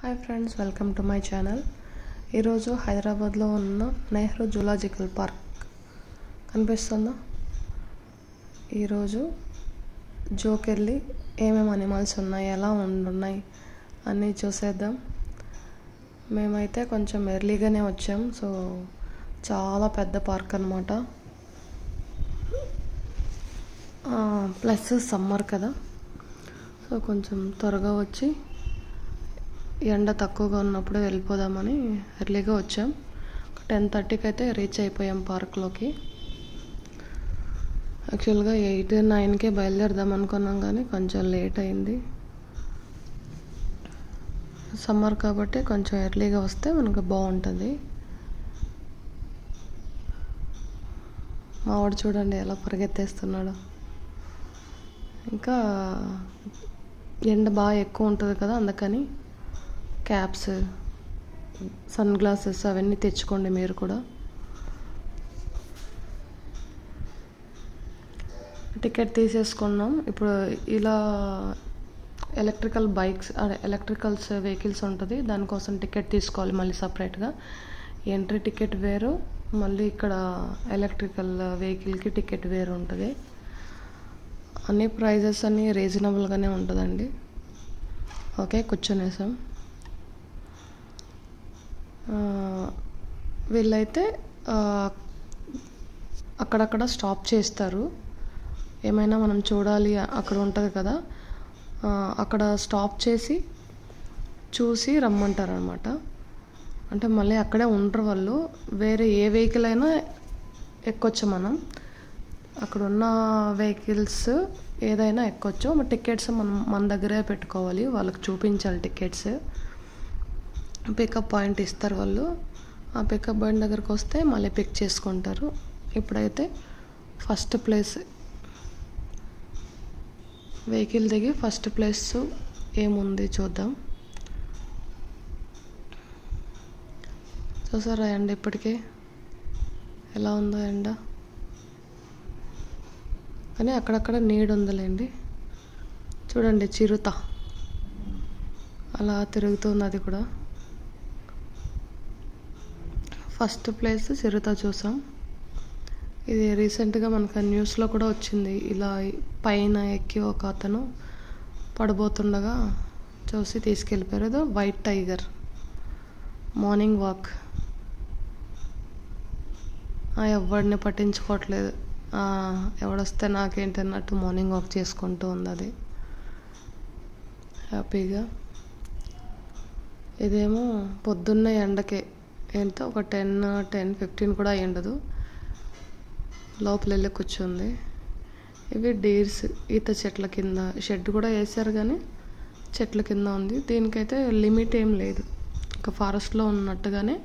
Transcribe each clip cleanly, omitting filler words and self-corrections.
Hi friends, welcome to my channel. ఈరోజు హైదరాబాద్లో ఉన్న నెహ్రూ జూలాజికల్ పార్క్ కనిపిస్తుందా? ఈరోజు జూకి వెళ్ళి ఏమేమి అనిమల్స్ ఉన్నాయి, ఎలా ఉన్నాయి అన్నీ చూసేద్దాం. మేమైతే కొంచెం ఎర్లీగానే వచ్చాం. సో చాలా పెద్ద పార్క్ అన్నమాట. ప్లస్ సమ్మర్ కదా, సో కొంచెం త్వరగా వచ్చి ఎండ తక్కువగా ఉన్నప్పుడు వెళ్ళిపోదామని ఎర్లీగా వచ్చాం. 10:30కి అయితే రీచ్ అయిపోయాం పార్క్లోకి. యాక్చువల్గా 8-9కే బయలుదేరదాం అనుకున్నాం, కానీ కొంచెం లేట్ అయింది. సమ్మర్ కాబట్టి కొంచెం ఎర్లీగా వస్తే మనకు బాగుంటుంది. మావాడు చూడండి ఎలా పరిగెత్తేస్తున్నాడు. ఇంకా ఎండ బాగా ఎక్కువ ఉంటుంది కదా, అందుకని క్యాప్స్, సన్ గ్లాసెస్ అవన్నీ తెచ్చుకోండి మీరు కూడా. టికెట్ తీసేసుకున్నాం. ఇప్పుడు ఇలా ఎలక్ట్రికల్ బైక్స్, ఎలక్ట్రికల్స్ వెహికల్స్ ఉంటుంది, దానికోసం టికెట్ తీసుకోవాలి మళ్ళీ సపరేట్గా. ఎంట్రీ టికెట్ వేరు, మళ్ళీ ఇక్కడ ఎలక్ట్రికల్ వెహికల్కి టికెట్ వేరు ఉంటుంది. అన్ని ప్రైజెస్ అన్నీ రీజనబుల్గానే ఉంటుందండి. ఓకే, కూర్చొనేసాం. వీళ్ళైతే అక్కడక్కడ స్టాప్ చేస్తారు. ఏమైనా మనం చూడాలి అక్కడ ఉంటుంది కదా, అక్కడ స్టాప్ చేసి చూసి రమ్మంటారు అనమాట. అంటే మళ్ళీ అక్కడే ఉండరు వాళ్ళు, వేరే ఏ వెహికల్ అయినా ఎక్కొచ్చు. మనం అక్కడ ఉన్న వెహికల్స్ ఏదైనా ఎక్కొచ్చు. టికెట్స్ మన దగ్గరే పెట్టుకోవాలి, వాళ్ళకి చూపించాలి టికెట్స్. పికప్ పాయింట్ ఇస్తారు వాళ్ళు. ఆ పికప్ పాయింట్ దగ్గరకు వస్తే మళ్ళీ పిక్ చేసుకుంటారు. ఇప్పుడైతే ఫస్ట్ ప్లేస్ వెహికల్ దిగి ఫస్ట్ ప్లేస్ ఏముంది చూద్దాం. చూసారా ఎండ ఇప్పటికే ఎలా ఉందో ఎండ, కానీ అక్కడక్కడ నీడ ఉందిలేండి. చూడండి చిరుత అలా తిరుగుతుంది, అది కూడా. ఫస్ట్ ప్లేస్ చిరుత చూసాం. ఇది రీసెంట్గా మనకు న్యూస్లో కూడా వచ్చింది. ఇలా పైన ఎక్కి ఒక అతను పడబోతుండగా చూసి తీసుకెళ్ళిపోయారు. ఏదో వైట్ టైగర్. మార్నింగ్ వాక్, ఎవరిని పట్టించుకోవట్లేదు. ఎవడొస్తే నాకేంటి అన్నట్టు మార్నింగ్ వాక్ చేసుకుంటూ ఉంది అది హ్యాపీగా. ఇదేమో పొద్దున్న ఎండకే ఎంతో ఒక 10-15 కూడా అయి ఉండదు, లోపల వెళ్ళి కూర్చుంది. ఇవి డీర్స్ ఈత చెట్ల కింద షెడ్ కూడా వేసారు, కానీ చెట్ల కింద ఉంది. దీనికైతే లిమిట్ ఏం లేదు, ఒక ఫారెస్ట్లో ఉన్నట్టుగానే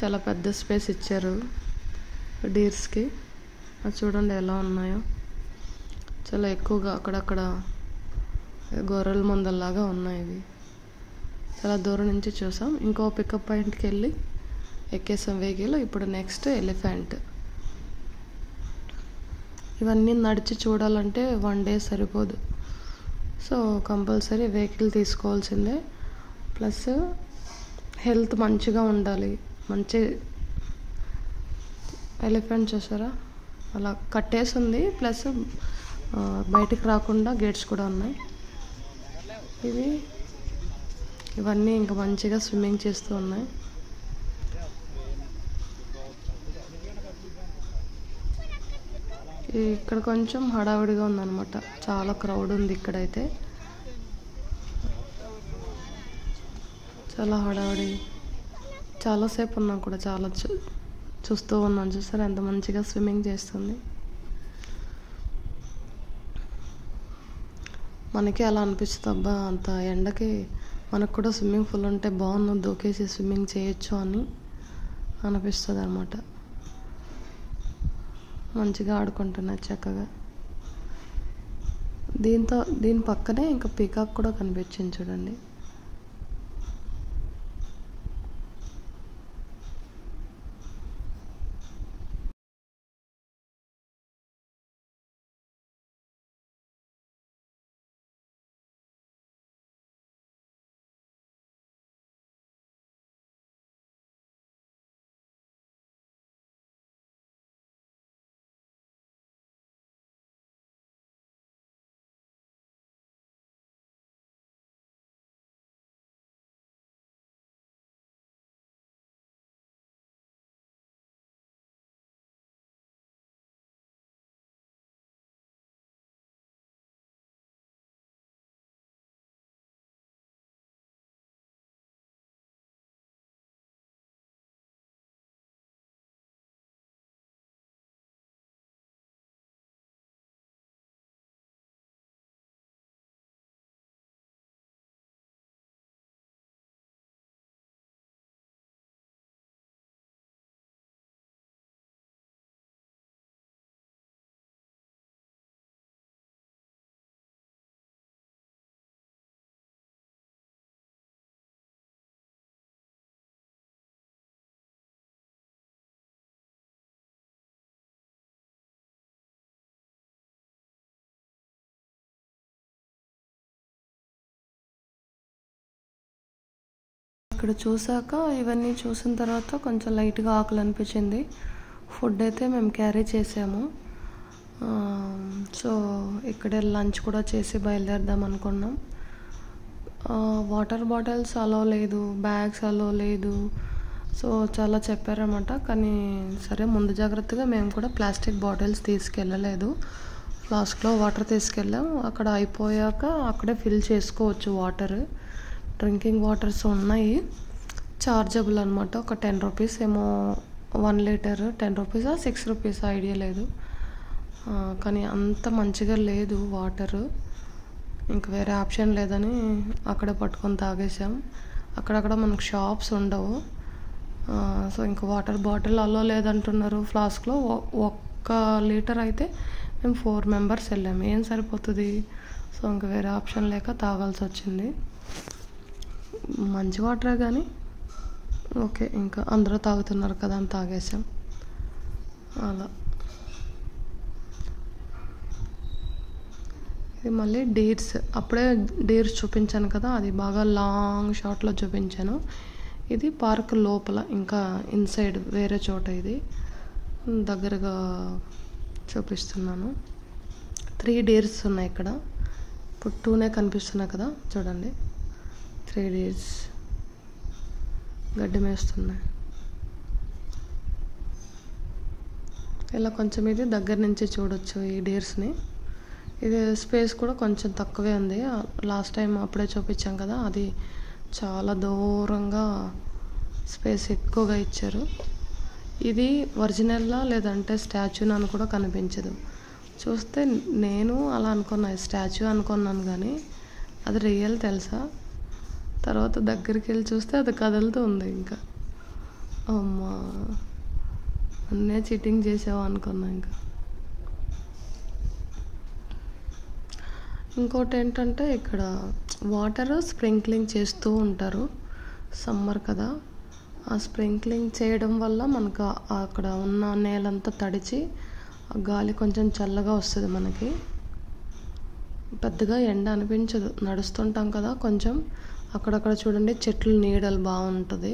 చాలా పెద్ద స్పేస్ ఇచ్చారు డీర్స్కి. అది చూడండి ఎలా ఉన్నాయో, చాలా ఎక్కువగా అక్కడక్కడ గొర్రెల మందల్లాగా ఉన్నాయి. ఇవి చాలా దూరం నుంచి చూసాం. ఇంకో పికప్ పాయింట్కి వెళ్ళి ఎక్కేసాం వెహికల్. ఇప్పుడు నెక్స్ట్ ఎలిఫెంట్. ఇవన్నీ నడిచి చూడాలంటే 1 డే సరిపోదు, సో కంపల్సరీ వెహికల్ తీసుకోవాల్సిందే. ప్లస్ హెల్త్ మంచిగా ఉండాలి. మంచి ఎలిఫెంట్ చూసారా అలా కట్టేసి ఉంది, ప్లస్ బయటికి రాకుండా గేట్స్ కూడా ఉన్నాయి. ఇవన్నీ ఇంకా మంచిగా స్విమ్మింగ్ చేస్తూ ఉన్నాయి. ఇక్కడ కొంచెం హడావిడిగా ఉందన్నమాట, చాలా క్రౌడ్ ఉంది ఇక్కడైతే. చాలా హడావిడి, చాలాసేపు ఉన్నాం కూడా, చాలా చూస్తూ ఉన్నాను. చూసారా ఎంత మంచిగా స్విమ్మింగ్ చేస్తుంది. మనకి అలా అనిపిస్తుంది, అబ్బా అంత ఎండకి మనకు కూడా స్విమ్మింగ్ పూల్ ఉంటే బాగుంది, దూకేసి స్విమ్మింగ్ చేయొచ్చు అని అనిపిస్తుంది అన్నమాట. మంచిగా ఆడుకుంటున్నారు చక్కగా. దీని పక్కనే ఇంకా పీకాక్ కూడా కనిపించింది చూడండి. ఇక్కడ చూసాక ఇవన్నీ చూసిన తర్వాత కొంచెం లైట్గా ఆకలి అనిపించింది. ఫుడ్ అయితే మేము క్యారీ చేసాము. సో ఇక్కడే లంచ్ కూడా చేసి బయలుదేరదాం అనుకున్నాం. వాటర్ బాటిల్స్ అలో లేదు, బ్యాగ్స్ అలో లేదు, సో చాలా చెప్పారన్నమాట. కానీ సరే ముందు జాగ్రత్తగా మేము కూడా ప్లాస్టిక్ బాటిల్స్ తీసుకెళ్ళలేదు. ఫ్లాస్క్లో వాటర్ తీసుకెళ్ళాం. అక్కడ అయిపోయాక అక్కడే ఫిల్ చేసుకోవచ్చు వాటర్. డ్రింకింగ్ వాటర్స్ ఉన్నాయి, చార్జబుల్ అనమాట. ఒక 10 రూపీస్ ఏమో 1 లీటర్, 10 రూపీసా 6 రూపీస్ ఐడియా లేదు. కానీ అంత మంచిగా లేదు వాటర్. ఇంక వేరే ఆప్షన్ లేదని అక్కడే పట్టుకొని తాగేసాం. అక్కడక్కడ మనకు షాప్స్ ఉండవు. సో ఇంక వాటర్ బాటిల్ అలో లేదంటున్నారు. ఫ్లాస్క్లో 1 లీటర్ అయితే మేము 4 మెంబర్స్ వెళ్ళాము, ఏం సరిపోతుంది. సో ఇంక వేరే ఆప్షన్ లేక తాగాల్సి వచ్చింది. మంచి వాటరే కానీ ఓకే, ఇంకా అందరూ తాగుతున్నారు కదా అని తాగేసాం. అలా ఇది మళ్ళీ డీర్స్, అప్పుడే డీర్స్ చూపించాను కదా, అది బాగా లాంగ్ షాట్లో చూపించాను. ఇది పార్క్ లోపల, ఇంకా ఇన్సైడ్ వేరే చోట. ఇది దగ్గరగా చూపిస్తున్నాను. 3 డీర్స్ ఉన్నాయి ఇక్కడ. ఇప్పుడు 2నే కనిపిస్తున్నాయి కదా, చూడండి. 3 డీర్స్ గడ్డి మేస్తున్నాయి. ఇలా కొంచెం ఇది దగ్గర నుంచి చూడొచ్చు ఈ డీర్స్ని. ఇది స్పేస్ కూడా కొంచెం తక్కువే ఉంది. లాస్ట్ టైం అప్పుడే చూపించాం కదా, అది చాలా దూరంగా స్పేస్ ఎక్కువగా ఇచ్చారు. ఇది ఒరిజినల్లా లేదంటే స్టాచ్యూనా అని కూడా కనిపించదు. చూస్తే నేను అలా అనుకున్నా, స్టాచ్యూ అనుకున్నాను, కానీ అది రియల్ తెలుసా. తర్వాత దగ్గరికి వెళ్ళి చూస్తే అది కదులుతూ ఉంది. ఇంకా అమ్మా, అన్నే చీటింగ్ చేసావా అనుకున్నా. ఇంకోటి ఏంటంటే ఇక్కడ వాటర్ స్ప్రింక్లింగ్ చేస్తూ ఉంటారు. సమ్మర్ కదా, ఆ స్ప్రింక్లింగ్ చేయడం వల్ల మనకు అక్కడ ఉన్న నేలంతా తడిచి ఆ గాలి కొంచెం చల్లగా వస్తుంది. మనకి పెద్దగా ఎండ అనిపించదు. నడుస్తుంటాం కదా, కొంచెం అక్కడక్కడ చూడండి చెట్లు నీడలు బాగుంటుంది.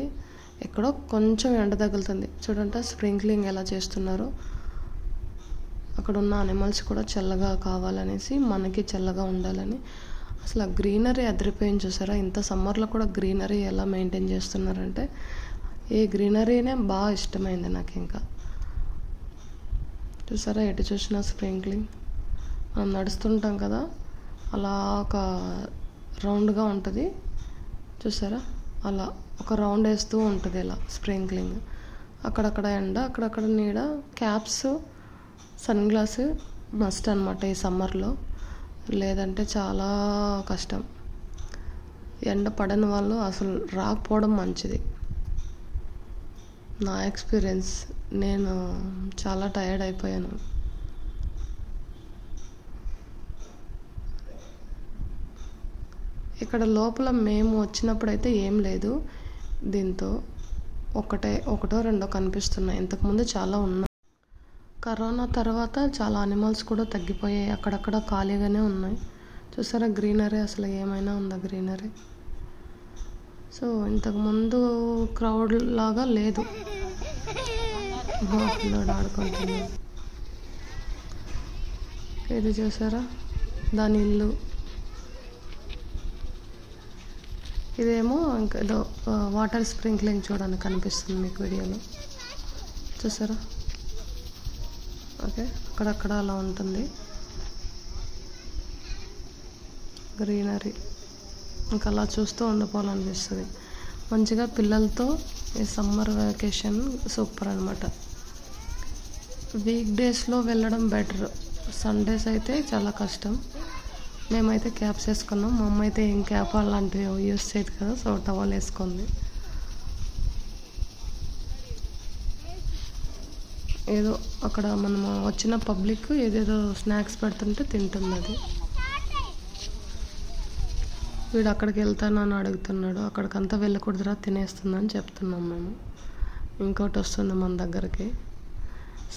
ఎక్కడో కొంచెం ఎండ తగులుతుంది. చూడండి స్ప్రింక్లింగ్ ఎలా చేస్తున్నారు. అక్కడ ఉన్న అనిమల్స్ కూడా చల్లగా కావాలనేసి, మనకి చల్లగా ఉండాలని. అసలు ఆ గ్రీనరీ అదిరిపోయింది చూసారా. ఇంత సమ్మర్లో కూడా గ్రీనరీ ఎలా మెయింటైన్ చేస్తున్నారంటే, ఏ గ్రీనరీనే బాగా ఇష్టమైంది నాకు. ఇంకా చూసారా, ఎటు చూసినా స్ప్రింక్లింగ్. మనం నడుస్తుంటాం కదా, అలా ఒక రౌండ్గా ఉంటుంది చూసారా, అలా ఒక రౌండ్ వేస్తూ ఉంటుంది ఇలా స్ప్రింక్లింగ్. అక్కడక్కడ ఎండ, అక్కడక్కడ నీడ. క్యాప్స్, సన్ గ్లాస్ మస్ట్ అనమాట ఈ సమ్మర్లో, లేదంటే చాలా కష్టం. ఎండ పడని వాళ్ళు అసలు రాకపోవడం మంచిది. నా ఎక్స్పీరియన్స్, నేను చాలా టైర్డ్ అయిపోయాను. ఇక్కడ లోపల మేము వచ్చినప్పుడైతే ఏం లేదు. దీంతో ఒకటో రెండో కనిపిస్తున్నాయి. ఇంతకుముందు చాలా ఉన్నాయి. కరోనా తర్వాత చాలా అనిమల్స్ కూడా తగ్గిపోయాయి. అక్కడక్కడ ఖాళీగానే ఉన్నాయి. చూసారా గ్రీనరీ, అసలు ఏమైనా ఉందా గ్రీనరీ. సో ఇంతకుముందు క్రౌడ్ లాగా లేదు. పిల్లోడు ఆడుకుంటుంది. ఇది చూసారా, దాని ఇల్లు. ఇదేమో ఇంకా ఏదో వాటర్ స్ప్రింక్లింగ్ చూడండి కనిపిస్తుంది మీకు వీడియోలో, చూసారా. ఓకే, అక్కడక్కడ అలా ఉంటుంది గ్రీనరీ. ఇంకా అలా చూస్తూ ఉండిపోవాలనిపిస్తుంది. మంచిగా పిల్లలతో ఈ సమ్మర్ వెకేషన్ సూపర్ అనమాట. వీక్ డేస్లో వెళ్ళడం బెటర్. సండేస్ అయితే చాలా కష్టం. మేమైతే క్యాప్స్ వేసుకున్నాం. మా అమ్మ అయితే ఏం క్యాప్ అలాంటివి యూస్ చేయదు కదా, సో టవల్ వేసుకుంది. ఏదో అక్కడ మనం వచ్చిన పబ్లిక్ ఏదేదో స్నాక్స్ పెడుతుంటే తింటుంది అది. వీడు అక్కడికి వెళ్తానని అడుగుతున్నాడు. అక్కడికంతా వెళ్ళకూడదురా, తినేస్తుందని చెప్తున్నాం మేము. ఇంకోటి వస్తుంది మన దగ్గరికి,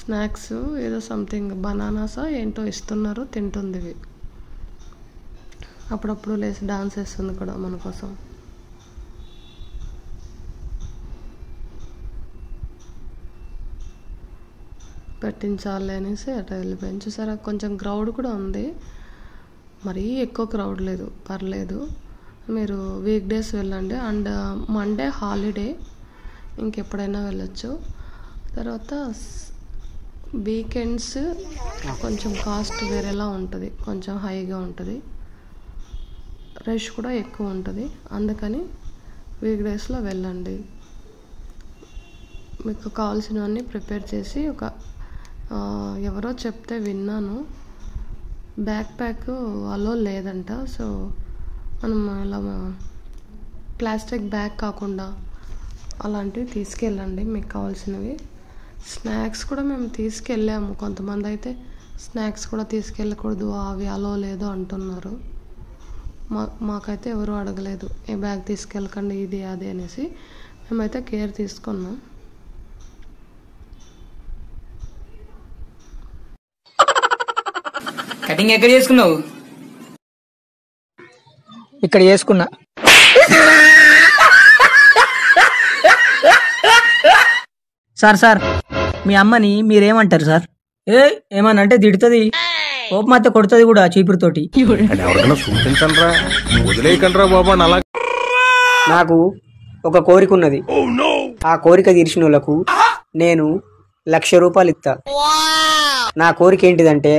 స్నాక్స్ ఏదో సంథింగ్ బనానాసా ఏంటో ఇస్తున్నారు, తింటుంది ఇవి. అప్పుడప్పుడు లేచి డాన్స్ వేస్తుంది కూడా మన కోసం. పెట్టించాలి అనేసి అటు వెళ్ళిపోయాను. చూసారా కొంచెం క్రౌడ్ కూడా ఉంది, మరీ ఎక్కువ క్రౌడ్ లేదు, పర్లేదు. మీరు వీక్ డేస్ వెళ్ళండి. అండ్ మండే హాలిడే, ఇంకెప్పుడైనా వెళ్ళొచ్చు. తర్వాత వీకెండ్స్ కొంచెం కాస్ట్ వేరేలా ఉంటుంది, కొంచెం హైగా ఉంటుంది, రష్ కూడా ఎక్కువ ఉంటుంది. అందుకని వీక్ డేస్లో వెళ్ళండి. మీకు కావాల్సినవన్నీ ప్రిపేర్ చేసి ఎవరో చెప్తే విన్నాను, బ్యాక్ ప్యాక్ అలో లేదంట. సో మనం ఇలా ప్లాస్టిక్ బ్యాగ్ కాకుండా అలాంటివి తీసుకెళ్ళండి మీకు కావాల్సినవి. స్నాక్స్ కూడా మేము తీసుకెళ్ళాము. కొంతమంది అయితే స్నాక్స్ కూడా తీసుకెళ్ళకూడదు, అవి అలో లేదు అంటున్నారు. మాకైతే ఎవరు అడగలేదు ఏ బ్యాగ్ తీసుకెళ్ళకండి ఇది అది అనేసి. మేమైతే కేర్ తీసుకున్నాం. కటింగ్ ఎక్కడ చేసుకున్నావు? ఇక్కడ చేసుకున్నా. సార్ మీ అమ్మని మీరేమంటారు సార్? ఏమనంటే తిడుతుంది, కోపమైతే కొడుతుంది కూడా చీపురుతోటి. నాకు ఒక కోరిక ఉన్నది, ఆ కోరిక తీర్చిన వాళ్ళకు నేను 1,00,000 రూపాయలు ఇస్తా. నా కోరిక ఏంటిదంటే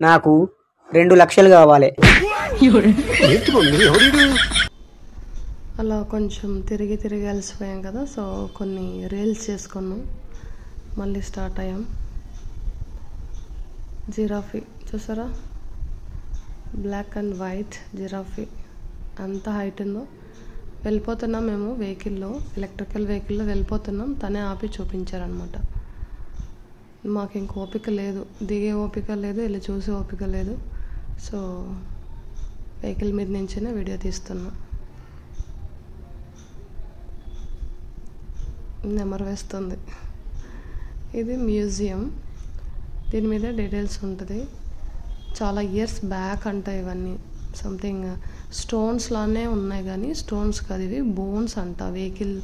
నాకు 2 లక్షలు కావాలి. అలా కొంచెం తిరిగి అలసిపోయాం కదా, సో కొన్ని రీల్స్ చేసుకున్నాం, మళ్ళీ స్టార్ట్ అయ్యాం. జిరాఫీ చూసారా, బ్లాక్ అండ్ వైట్ జిరాఫీ అంత హైట్ ఉందో. వెళ్ళిపోతున్నాం మేము వెహికల్లో, ఎలక్ట్రికల్ వెహికల్లో వెళ్ళిపోతున్నాం. తనే ఆపి చూపించారనమాట. మాకు ఇంక ఓపిక లేదు, దిగే ఓపిక లేదు, వెళ్ళి చూసే ఓపిక లేదు. సో వెహికల్ మీద నుంచినే వీడియో తీస్తున్నాం. నెమరు వేస్తుంది. ఇది మ్యూజియం, దీని మీద డీటెయిల్స్ ఉంటుంది. చాలా ఇయర్స్ బ్యాక్ అంట ఇవన్నీ. సంథింగ్ స్టోన్స్ లానే ఉన్నాయి కానీ స్టోన్స్ కాదు, ఇవి బోన్స్ అంట. వెహికల్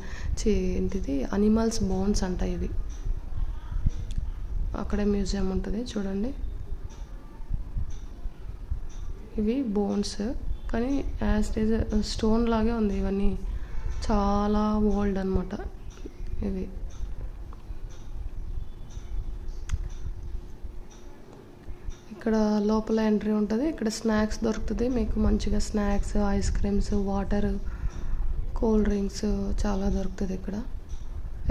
ఏంటిది అనిమల్స్ బోన్స్ అంట ఇవి. అక్కడే మ్యూజియం ఉంటుంది చూడండి. ఇవి బోన్స్ కానీ యాజ్ ఇట్ ఈజ్ స్టోన్ లాగే ఉంది. ఇవన్నీ చాలా ఓల్డ్ అనమాట ఇవి. ఇక్కడ లోపల ఎంట్రీ ఉంటుంది. ఇక్కడ స్నాక్స్ దొరుకుతుంది మీకు, మంచిగా snacks, ice creams, water, cool drinks చాలా దొరుకుతుంది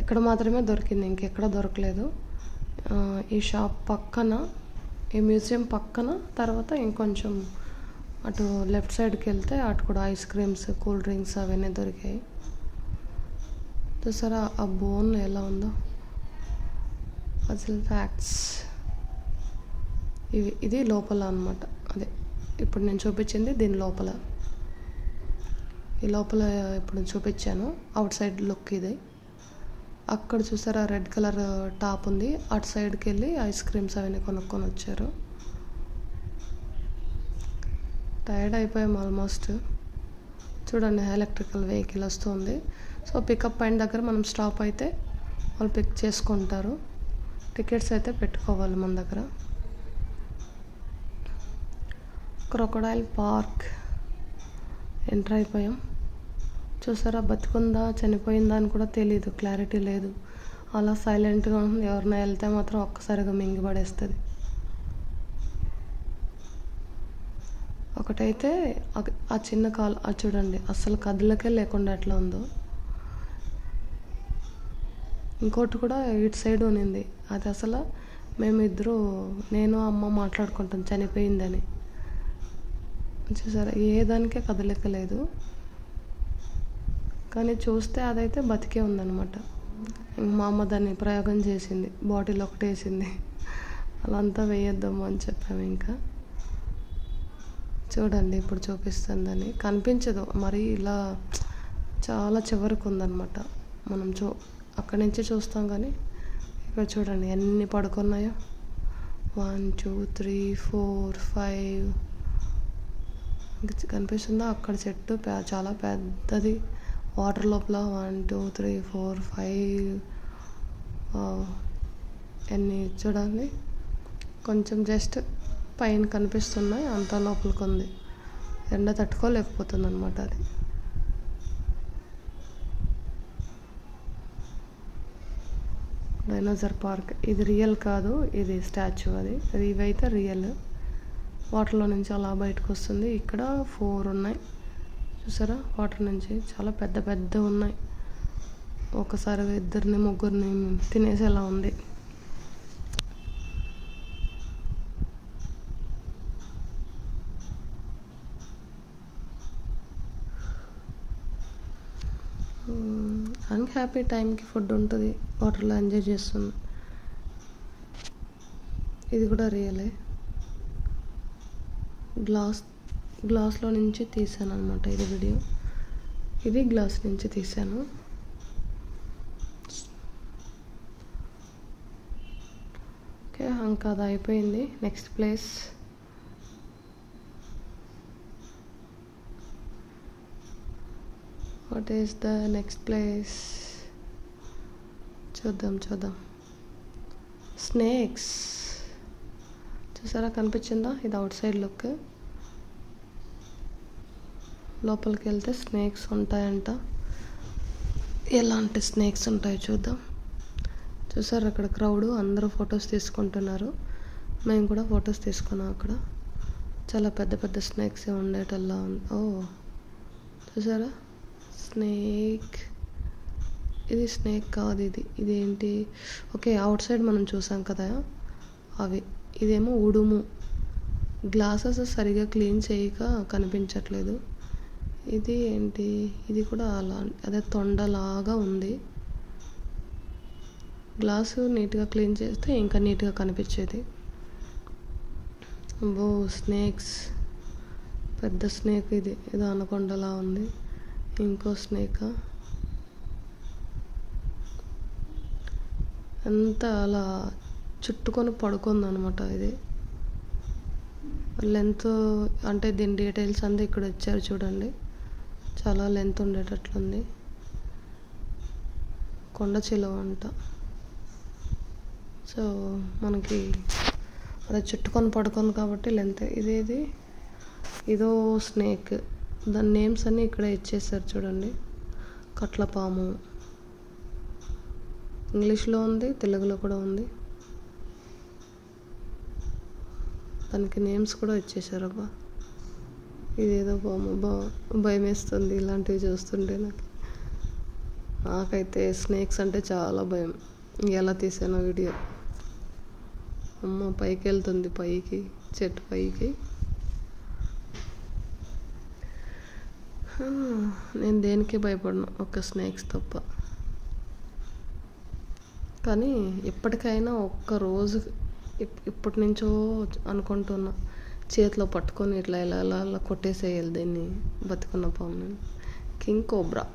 ఇక్కడ మాత్రమే దొరికింది, ఇంకెక్కడ దొరకలేదు. ఈ షాప్ పక్కన, ఈ మ్యూజియం పక్కన తర్వాత ఇంకొంచెం అటు లెఫ్ట్ సైడ్కి వెళ్తే అటు కూడా ఐస్ క్రీమ్స్, కూల్ డ్రింక్స్ అవన్నీ దొరికాయి. చూసారా ఆ బోన్ ఎలా ఉందో. అసలు ఫ్యాక్ట్స్ ఇది లోపల అనమాట. అదే ఇప్పుడు నేను చూపించింది దీని లోపల. ఈ లోపల ఇప్పుడు చూపించాను, అవుట్ సైడ్ లుక్ ఇది. అక్కడ చూసారా రెడ్ కలర్ టాప్ ఉంది, అటు సైడ్కి వెళ్ళి ఐస్ క్రీమ్స్ అవన్నీ కొనుక్కొని వచ్చారు. టైర్డ్ అయిపోయాం ఆల్మోస్ట్. చూడండి ఎలక్ట్రికల్ వెహికల్ వస్తుంది. సో పికప్ పాయింట్ దగ్గర మనం స్టాప్ అయితే వాళ్ళు పిక్ చేసుకుంటారు. టికెట్స్ అయితే పెట్టుకోవాలి మన దగ్గర. క్రొకొడైల్ పార్క్ ఎంటర్ అయిపోయాం. చూసారా బతికుందా చనిపోయిందా అని కూడా తెలీదు, క్లారిటీ లేదు, అలా సైలెంట్గా ఉంటుంది. ఎవరైనా వెళ్తే మాత్రం ఒక్కసారిగా మింగిపడేస్తుంది. ఒకటైతే ఆ చిన్న కాలు అది చూడండి, అస్సలు కదలకే లేకుండా ఎట్లా ఉందో. ఇంకోటి కూడా ఇటు సైడ్ ఉన్నింది, అది అసలు మేమిద్దరూ నేను అమ్మ మాట్లాడుకుంటాం చనిపోయిందని. చూసారా ఏ దానికే కదలికలేదు, కానీ చూస్తే అదైతే బతికే ఉందన్నమాట. మా అమ్మ దాన్ని ప్రయోగం చేసింది, బాటిల్ ఒకటి వేసింది, అలా అంతా వేయొద్దాము అని చెప్పాము. ఇంకా చూడండి ఇప్పుడు చూపిస్తుందని కనిపించదు, మరి ఇలా చాలా చివరికి ఉందన్నమాట. మనం అక్కడి నుంచి చూస్తాం కానీ ఇక్కడ చూడండి ఎన్ని పడుకున్నాయో. 1 2 3 4 5 కనిపిస్తుందా? అక్కడ చెట్టు చాలా పెద్దది వాటర్ లోపల. 1 2 3 4 5 ఎన్ని చూడండి, కొంచెం జస్ట్ పైన కనిపిస్తున్నాయి, అంతా లోపలికి ఉంది. ఎండ తట్టుకోలేకపోతుంది అనమాట అది. డైనోసార్ పార్క్ ఇది రియల్ కాదు, ఇది స్టాచ్యూ. అది ఇవైతే రియల్. వాటర్లో నుంచి అలా బయటకు వస్తుంది. ఇక్కడ 4 ఉన్నాయి చూసారా, వాటర్ నుంచి చాలా పెద్ద పెద్ద ఉన్నాయి. ఒకసారి 2 ముగ్గురిని తినేసేలా ఉంది. హ్యాపీ టైంకి ఫుడ్ ఉంటుంది, వాటర్లో ఎంజాయ్ చేస్తుంది. ఇది కూడా రియలే, గ్లాస్లో నుంచి తీసాను అనమాట ఇది వీడియో. ఇది గ్లాస్ నుంచి తీసాను. ఓకే, ఇంకా అది అయిపోయింది. Next place what is the next place? చూద్దాం. స్నేక్స్ చూసారా, కనిపించిందా? ఇది అవుట్ సైడ్ లుక్. లోపలికి వెళ్తే స్నేక్స్ ఉంటాయంట. ఎలాంటి స్నేక్స్ ఉంటాయో చూద్దాం. చూసారు అక్కడ క్రౌడ్, అందరూ ఫొటోస్ తీసుకుంటున్నారు. మేము కూడా ఫొటోస్ తీసుకున్నాం అక్కడ. చాలా పెద్ద పెద్ద స్నేక్స్ ఉండేటల్లా ఉంది. ఓ చూసారా, స్నేక్. ఇది స్నేక్ కాదు, ఇదేంటి? ఓకే, అవుట్ సైడ్ మనం చూసాం కదా అవి. ఇదేమో ఉడుము. గ్లాసెస్ సరిగా క్లీన్ చేయక కనిపించట్లేదు. ఇది ఏంటి? ఇది కూడా అలా అదే తొండలాగా ఉంది. గ్లాసు నీట్గా క్లీన్ చేస్తే ఇంకా నీట్గా కనిపించేది. ఓ స్నేక్స్, పెద్ద స్నేక్. ఇది ఏదో అనకొండలా ఉంది. ఇంకో స్నేక్. ఎంత అలా చుట్టుకొని పడుకుంది అనమాట. ఇది లెంత్ అంటే దీని డీటెయిల్స్ అంతా ఇక్కడ ఇచ్చారు చూడండి. చాలా లెంత్ ఉండేటట్లుంది. కొండ చిలువ అంట. సో మనకి అది చుట్టుకొని పడుకుంది కాబట్టి లెంత్. ఇదో స్నేక్. దాని నేమ్స్ అన్నీ ఇక్కడే ఇచ్చేసారు చూడండి. కట్లపాము ఇంగ్లీష్లో ఉంది, తెలుగులో కూడా ఉంది. దానికి నేమ్స్ కూడా ఇచ్చేసారు. అబ్బా ఇదేదో పాము, భయం వేస్తుంది ఇలాంటివి చూస్తుంటే. నాకైతే స్నేక్స్ అంటే చాలా భయం. ఎలా తీసానో వీడియో. అమ్మ పైకి వెళ్తుంది, పైకి చెట్టు పైకి. నేను దేనికి భయపడను, ఒక్క స్నేక్స్ తప్ప. కానీ ఎప్పటికైనా ఒక్కరోజు ఇప్పటి నుంచో అనుకుంటున్నా, చేతిలో పట్టుకొని ఇట్లా ఇలా కొట్టేసేయాలి దీన్ని, బతుకున్న పాము. కింగ్ కోబ్రా,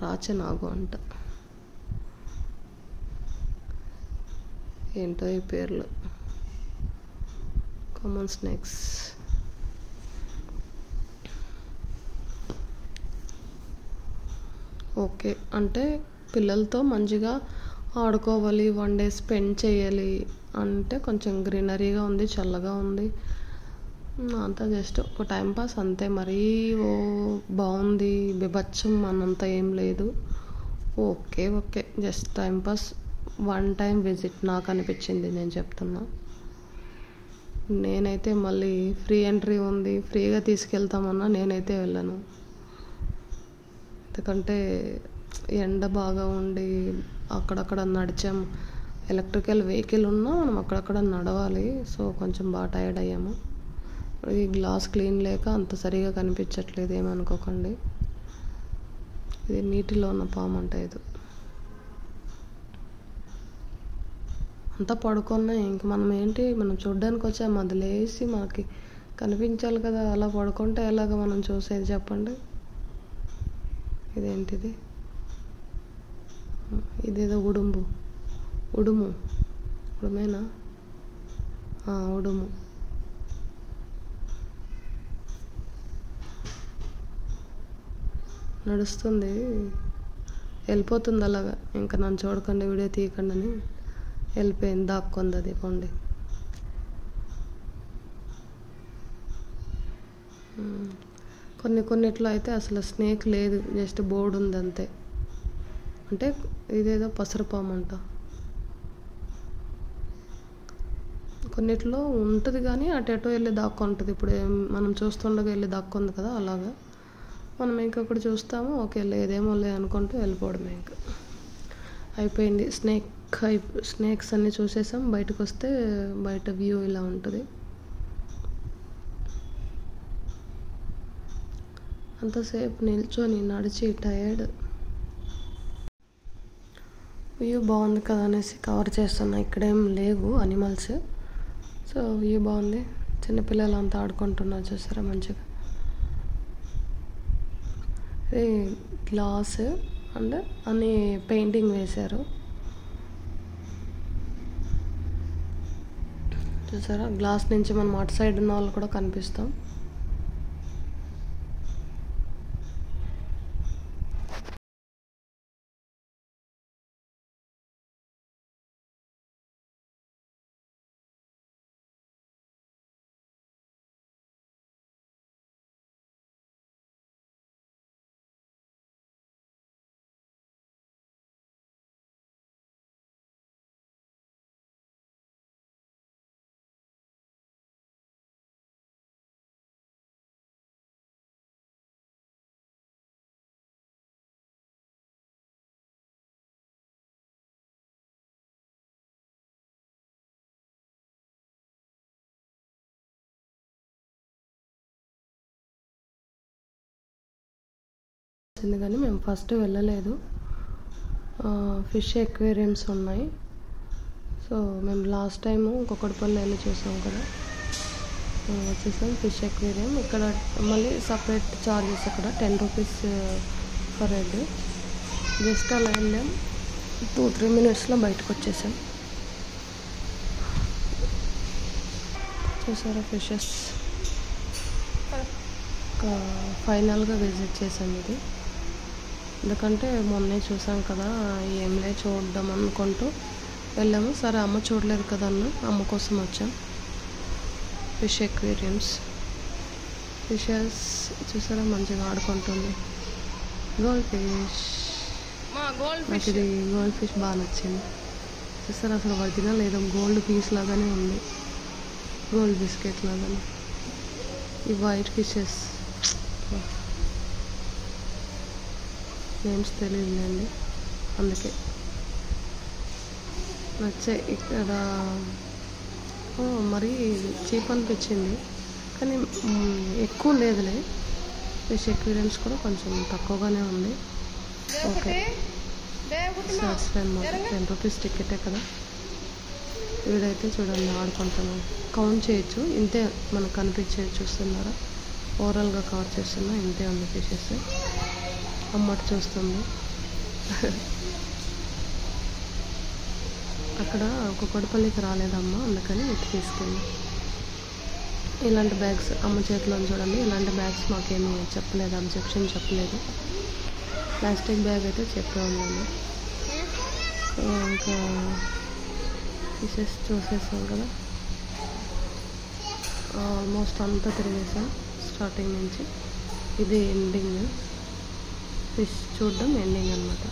రాచనాగు అంట. ఏంటో ఈ పేర్లు. Common snakes. ఓకే, అంటే పిల్లలతో మంచిగా ఆడుకోవాలి, 1 డే స్పెండ్ చేయాలి అంటే కొంచెం గ్రీనరీగా ఉంది, చల్లగా ఉంది. అంతా జస్ట్ ఒక టైంపాస్ అంతే. మరీ ఓ బాగుంది బీభత్సం అన్నంత ఏం లేదు. Okay just timepass, 1 time visit నాకు అనిపించింది. నేను చెప్తున్నా, నేనైతే మళ్ళీ ఫ్రీ ఎంట్రీ ఉంది, ఫ్రీగా తీసుకెళ్తామన్నా నేనైతే వెళ్ళను. ఎందుకంటే ఎండ బాగా ఉండి అక్కడక్కడ నడిచాము. ఎలక్ట్రికల్ వెహికల్ ఉన్నా మనం అక్కడక్కడ నడవాలి. సో కొంచెం బాగా టైర్డ్ అయ్యాము. ఈ గ్లాస్ క్లీన్ లేక అంత సరిగా కనిపించట్లేదు, ఏమనుకోకండి. ఇది నీటిలో ఉన్న పాము అంట. ఇది అంతా పడుకున్నాయి. ఇంక మనం చూడడానికి వచ్చాము, అది లేచి మనకి కనిపించాలి కదా. అలా పడుకుంటే ఎలాగ మనం చూసేది చెప్పండి. ఇదేంటిది? ఇదేదో ఉడుమేనా? ఉడుము. నడుస్తుంది, వెళ్ళిపోతుంది అలాగా. ఇంకా నన్ను చూడకండి, వీడియో తీయకండి అని వెళ్ళిపోయింది, దాక్కుంది అది. పోండి. కొన్నిట్లో అయితే అసలు స్నేక్ లేదు, జస్ట్ బోర్డు ఉంది అంతే. అంటే ఇదేదో పసరపాము అంట. కొన్నిట్లో ఉంటుంది కానీ అటెటో వెళ్ళి దాక్కుంటుంది. ఇప్పుడు మనం చూస్తుండగా వెళ్ళి దాక్కుంది కదా, అలాగా మనం ఇంకొకటి చూస్తాము, ఓకే లేదేమో లే అనుకుంటూ వెళ్ళిపోవడమే. ఇంకా అయిపోయింది. స్నేక్స్ అన్నీ చూసేసాం. బయటకు వస్తే బయట వ్యూ ఇలా ఉంటుంది. అంతసేపు నిల్చొని నడిచి టైర్డ్. వ్యూ బాగుంది కదా అనేసి కవర్ చేస్తున్నా. ఇక్కడేం లేవు అనిమల్స్, సో వ్యూ బాగుంది. చిన్నపిల్లలు అంతా ఆడుకుంటున్నారు చూసారా మంచిగా. ఇది గ్లాస్ అండ్ అన్ని పెయింటింగ్ వేశారు చూసారా. గ్లాస్ నుంచి మనం అటు సైడ్ ఉన్న వాళ్ళు కూడా కనిపిస్తాం. కానీ మేము ఫస్ట్ వెళ్ళలేదు. ఫిష్ ఎక్వేరియంస్ ఉన్నాయి. సో మేము లాస్ట్ టైము కుక్కడపల్లి వెళ్ళి చూసాం కదా, వచ్చేసాం ఫిష్ ఎక్వేరియం. ఇక్కడ మళ్ళీ సపరేట్ చార్జెస్. అక్కడ 10 రూపీస్ ఫర్ హెడ్. జస్ట్ అలా వెళ్ళాం, 2-3 మినిట్స్లో బయటకు వచ్చేసాం. చూసారా ఫిషెస్. ఫైనల్గా విజిట్ చేసాం ఇది. ఎందుకంటే మొన్నే చూసాం కదా, ఏంలే చూద్దాం అనుకుంటూ వెళ్ళాము. సరే అమ్మ చూడలేదు కదా అన్న, అమ్మ కోసం వచ్చాం. Fish aquariums. ఫిషెస్ చూసారా మంచిగా ఆడుకుంటుంది. Gold fish. నాకు ఇది గోల్డ్ ఫిష్ బాగా నచ్చింది. చూసారా అసలు ఒరిజినల్ ఏదో గోల్డ్ పీస్ లాగానే ఉంది, గోల్డ్ బిస్కెట్ లాగానే. ఈ వైట్ ఫిషెస్ నేమ్స్ తెలియదులేండి, అందుకే నచ్చాయి. ఇక్కడ మరీ చీప్ అనిపించింది, కానీ ఎక్కువ లేదులే. ఫిష్ ఎక్వేరియంస్ కూడా కొంచెం తక్కువగానే ఉంది. ఓకే సాటిస్ఫై అనమాట. 10 రూపీస్ టికెటే కదా. వీడైతే చూడండి ఆడుకుంటున్నాం. కౌంట్ చేయొచ్చు, ఇంతే మనకు కనిపించేది. చూస్తున్నారా, ఓవరాల్గా కవర్ చేస్తున్నా, ఇంతే ఉంది ఫిషెస్. అమ్మటి చూస్తుంది. అక్కడ కుక్కడపల్లికి రాలేదమ్మా, అందుకని ఇటు తీసుకెళ్ళి. ఇలాంటి బ్యాగ్స్ అమ్మ చేతిలో చూడండి. ఇలాంటి బ్యాగ్స్ మాకేమీ చెప్పలేదు, అబ్జెక్షన్ చెప్పలేదు. ప్లాస్టిక్ బ్యాగ్ అయితే చెప్పే ఉన్నాను. ఇంకా ఫిషెస్ చూసేసాం కదా, ఆల్మోస్ట్ అంతా తిరిగేసాం స్టార్టింగ్ నుంచి. ఇది ఎండింగ్. ఫిష్ చూడడం ఎండింగ్ అనమాట.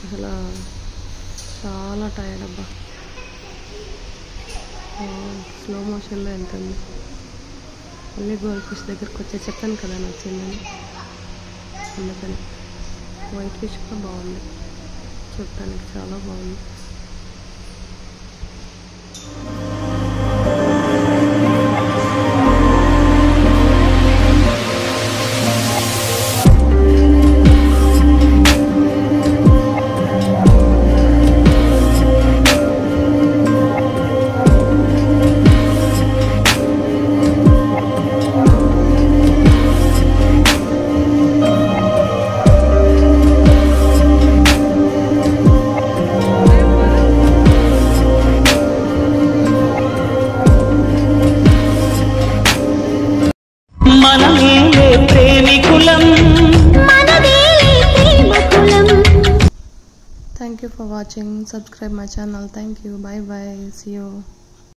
అసలు చాలా టైర్డ్ అబ్బా. స్లో మోషన్లో వెళ్తుంది. మళ్ళీ గోల్డ్ ఫిష్ దగ్గరికి వచ్చే చెప్పాను కదా నచ్చిందని, అందుకని. వైట్ ఫిష్ కూడా బాగుంది చూడటానికి, చాలా బాగుంది. you for watching. Subscribe my channel. Thank you. Bye bye. See you.